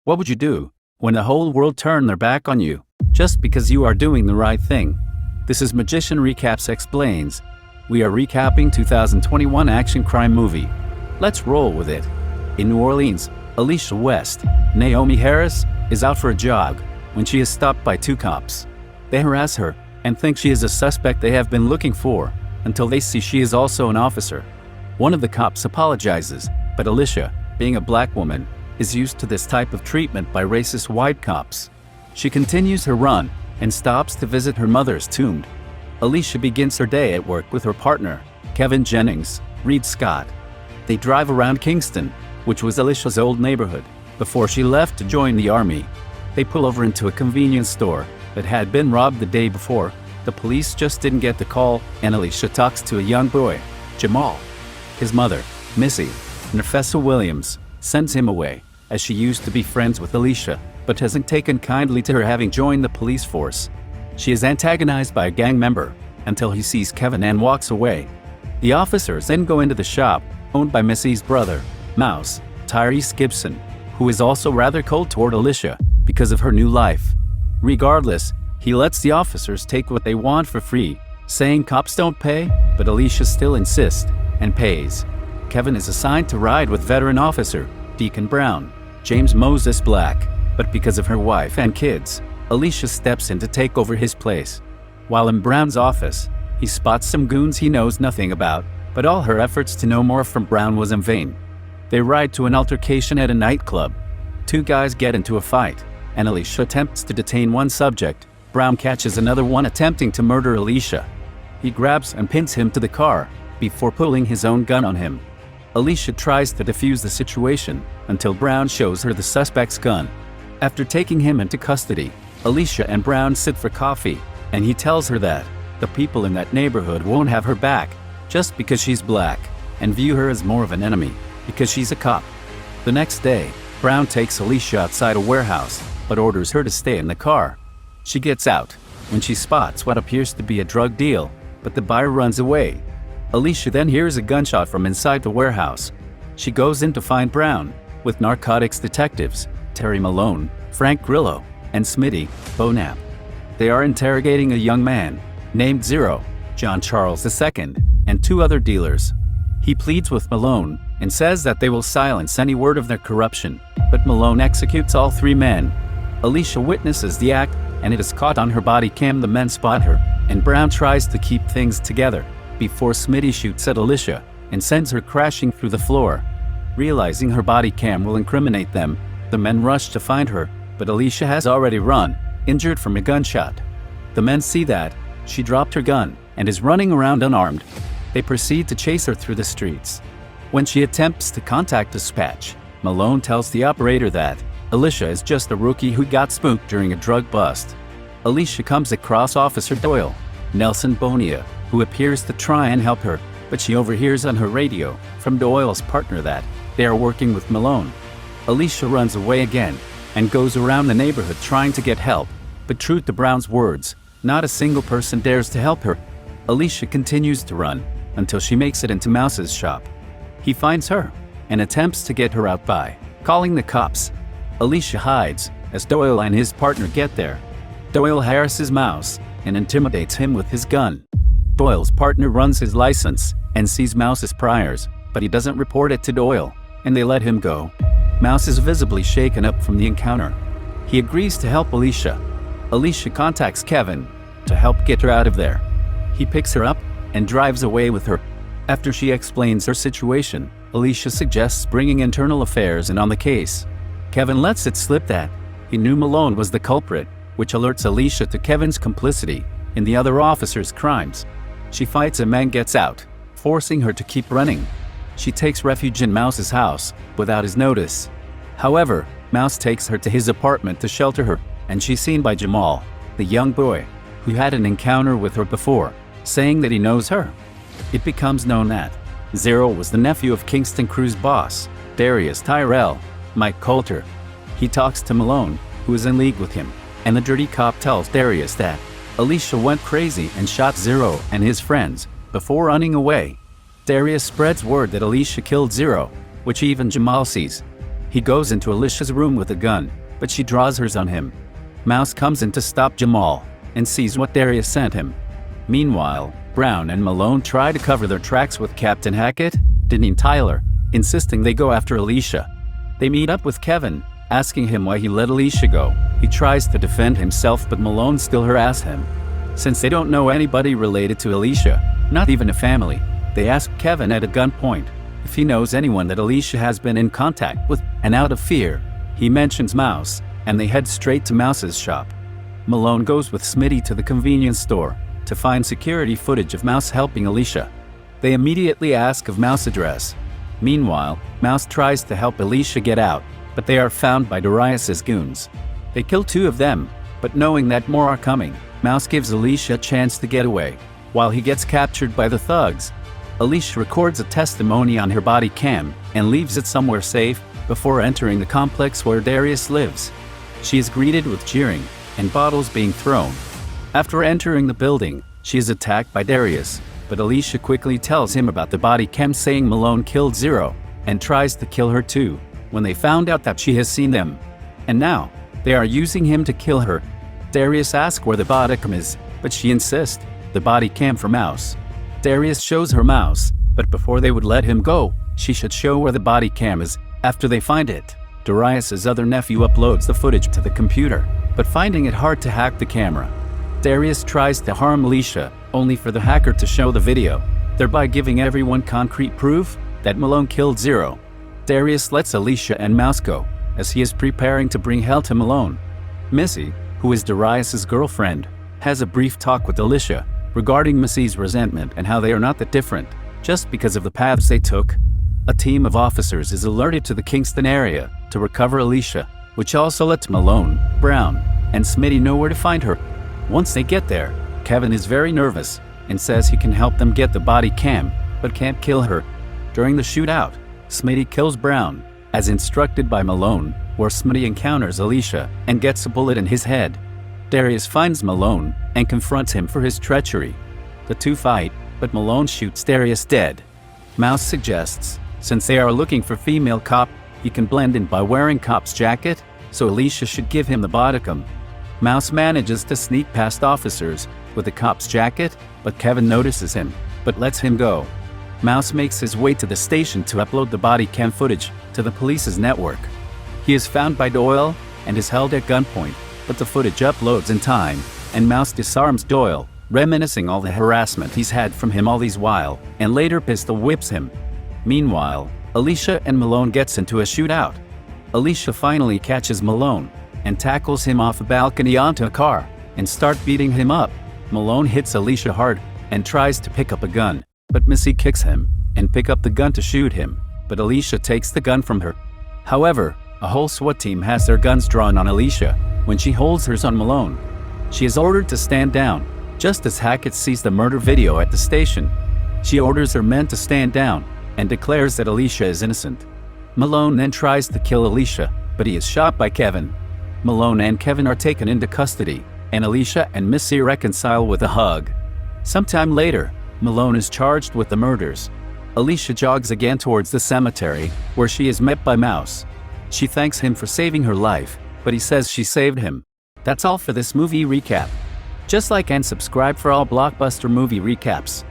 What would you do when the whole world turned their back on you just because you are doing the right thing? This is Magician Recaps Explains. We are recapping 2021 action crime movie. Let's roll with it. In New Orleans, Alicia West, Naomi Harris, is out for a jog when she is stopped by two cops. They harass her and think she is a suspect they have been looking for until they see she is also an officer. One of the cops apologizes, but Alicia, being a black woman, is used to this type of treatment by racist white cops. She continues her run and stops to visit her mother's tomb. Alicia begins her day at work with her partner, Kevin Jennings, Reed Scott. They drive around Kingston, which was Alicia's old neighborhood, before she left to join the army. They pull over into a convenience store that had been robbed the day before. The police just didn't get the call, and Alicia talks to a young boy, Jamal. His mother, Missy, Nafessa Williams, sends him away, as she used to be friends with Alicia, but hasn't taken kindly to her having joined the police force. She is antagonized by a gang member until he sees Kevin and walks away. The officers then go into the shop, owned by Missy's brother, Mouse, Tyrese Gibson, who is also rather cold toward Alicia because of her new life. Regardless, he lets the officers take what they want for free, saying cops don't pay, but Alicia still insists and pays. Kevin is assigned to ride with veteran officer Deacon Brown, James Moses Black, but because of her wife and kids, Alicia steps in to take over his place. While in Brown's office, he spots some goons he knows nothing about, but all her efforts to know more from Brown was in vain. They ride to an altercation at a nightclub. Two guys get into a fight, and Alicia attempts to detain one subject. Brown catches another one attempting to murder Alicia. He grabs and pins him to the car before pulling his own gun on him. Alicia tries to defuse the situation until Brown shows her the suspect's gun. After taking him into custody, Alicia and Brown sit for coffee, and he tells her that the people in that neighborhood won't have her back just because she's black and view her as more of an enemy because she's a cop. The next day, Brown takes Alicia outside a warehouse but orders her to stay in the car. She gets out when she spots what appears to be a drug deal, but the buyer runs away. Alicia then hears a gunshot from inside the warehouse. She goes in to find Brown with narcotics detectives Terry Malone, Frank Grillo, and Smitty Bonap. They are interrogating a young man named Zero, John Charles II, and two other dealers. He pleads with Malone and says that they will silence any word of their corruption, but Malone executes all three men. Alicia witnesses the act, and it is caught on her body cam. The men spot her, and Brown tries to keep things together before Smitty shoots at Alicia and sends her crashing through the floor. Realizing her body cam will incriminate them, the men rush to find her, but Alicia has already run, injured from a gunshot. The men see that she dropped her gun and is running around unarmed. They proceed to chase her through the streets. When she attempts to contact dispatch, Malone tells the operator that Alicia is just a rookie who got spooked during a drug bust. Alicia comes across Officer Doyle, Nelson Bonilla, who appears to try and help her, but she overhears on her radio from Doyle's partner that they are working with Malone. Alicia runs away again and goes around the neighborhood trying to get help, but true to Brown's words, not a single person dares to help her. Alicia continues to run until she makes it into Mouse's shop. He finds her and attempts to get her out by calling the cops. Alicia hides as Doyle and his partner get there. Doyle harasses Mouse and intimidates him with his gun. Doyle's partner runs his license and sees Mouse's priors, but he doesn't report it to Doyle, and they let him go. Mouse is visibly shaken up from the encounter. He agrees to help Alicia. Alicia contacts Kevin to help get her out of there. He picks her up and drives away with her. After she explains her situation, Alicia suggests bringing internal affairs in on the case. Kevin lets it slip that he knew Malone was the culprit, which alerts Alicia to Kevin's complicity in the other officer's crimes. She fights him and gets out, forcing her to keep running. She takes refuge in Mouse's house without his notice. However, Mouse takes her to his apartment to shelter her, and she's seen by Jamal, the young boy, who had an encounter with her before, saying that he knows her. It becomes known that Zero was the nephew of Kingston Crew's boss, Darius Tyrell, Mike Coulter. He talks to Malone, who is in league with him, and the dirty cop tells Darius that Alicia went crazy and shot Zero and his friends before running away. Darius spreads word that Alicia killed Zero, which even Jamal sees. He goes into Alicia's room with a gun, but she draws hers on him. Mouse comes in to stop Jamal and sees what Darius sent him. Meanwhile, Brown and Malone try to cover their tracks with Captain Hackett, Denny and Tyler, insisting they go after Alicia. They meet up with Kevin, asking him why he let Alicia go. He tries to defend himself, but Malone still harasses him. Since they don't know anybody related to Alicia, not even a family, they ask Kevin at a gunpoint if he knows anyone that Alicia has been in contact with, and out of fear, he mentions Mouse, and they head straight to Mouse's shop. Malone goes with Smitty to the convenience store to find security footage of Mouse helping Alicia. They immediately ask of Mouse's address. Meanwhile, Mouse tries to help Alicia get out, but they are found by Darius's goons. They kill 2 of them, but knowing that more are coming, Mouse gives Alicia a chance to get away. While he gets captured by the thugs, Alicia records a testimony on her body cam and leaves it somewhere safe before entering the complex where Darius lives. She is greeted with cheering and bottles being thrown. After entering the building, she is attacked by Darius, but Alicia quickly tells him about the body cam, saying Malone killed Zero, and tries to kill her too, when they found out that she has seen them. And now, they are using him to kill her. Darius asks where the body cam is, but she insists the body cam for Mouse. Darius shows her Mouse, but before they would let him go, she should show where the body cam is. After they find it, Darius's other nephew uploads the footage to the computer, but finding it hard to hack the camera, Darius tries to harm Alicia, only for the hacker to show the video, thereby giving everyone concrete proof that Malone killed Zero. Darius lets Alicia and Mouse go, as he is preparing to bring hell to Malone. Missy, who is Darius's girlfriend, has a brief talk with Alicia regarding Missy's resentment and how they are not that different, just because of the paths they took. A team of officers is alerted to the Kingston area to recover Alicia, which also lets Malone, Brown, and Smitty know where to find her. Once they get there, Kevin is very nervous and says he can help them get the body cam, but can't kill her. During the shootout, Smitty kills Brown, as instructed by Malone, where Smitty encounters Alicia and gets a bullet in his head. Darius finds Malone and confronts him for his treachery. The 2 fight, but Malone shoots Darius dead. Mouse suggests, since they are looking for female cop, he can blend in by wearing cop's jacket, so Alicia should give him the body cam. Mouse manages to sneak past officers with the cop's jacket, but Kevin notices him, but lets him go. Mouse makes his way to the station to upload the body cam footage to the police's network. He is found by Doyle and is held at gunpoint, but the footage uploads in time, and Mouse disarms Doyle, reminiscing all the harassment he's had from him all these while, and later pistol whips him. Meanwhile, Alicia and Malone gets into a shootout. Alicia finally catches Malone and tackles him off a balcony onto a car and start beating him up. Malone hits Alicia hard and tries to pick up a gun, but Missy kicks him and pick up the gun to shoot him, but Alicia takes the gun from her. However, a whole SWAT team has their guns drawn on Alicia when she holds hers on Malone. She is ordered to stand down, just as Hackett sees the murder video at the station. She orders her men to stand down and declares that Alicia is innocent. Malone then tries to kill Alicia, but he is shot by Kevin. Malone and Kevin are taken into custody, and Alicia and Missy reconcile with a hug. Sometime later, Malone is charged with the murders. Alicia jogs again towards the cemetery, where she is met by Mouse. She thanks him for saving her life, but he says she saved him. That's all for this movie recap. Just like and subscribe for all blockbuster movie recaps.